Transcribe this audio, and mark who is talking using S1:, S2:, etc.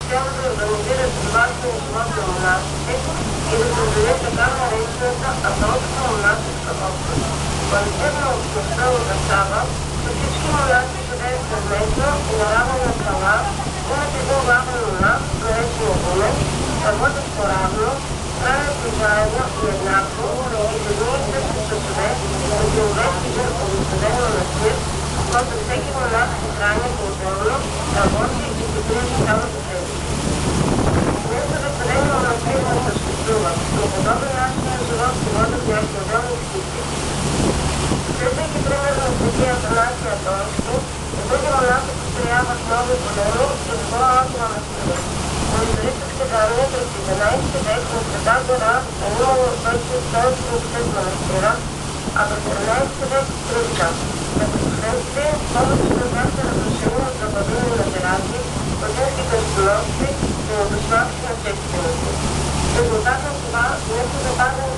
S1: успява да организира съдбателния живот на монахите и да създаде така наречената апостолска монашеска общност. Квалитет на общността означава, че всички монахи живеят съвместно и на равна скала, имат един главен монах, наречен умен, работят по-равно, правят се заедно и еднакво и за едни и същи часове, да се уведи един обикновен манастир, който всеки монах се храни по-отделно, работи и се грижи само за себе си. Днес обикновени манастири не съществуват, но подобен начин на живот се водят някакви отделни птици. Следвайки пример на светия Афанасий Атонски, и други монахи построяват нови големи и по-малки манастири. По исторически данни през 11 век на Света гора е имало 170 манастира, а през 13 век – 300. През последните повечето от тях са разрушени от западение на тераси, платински кръстоносци и недошлавки на собственици. В резултат на това не са запазени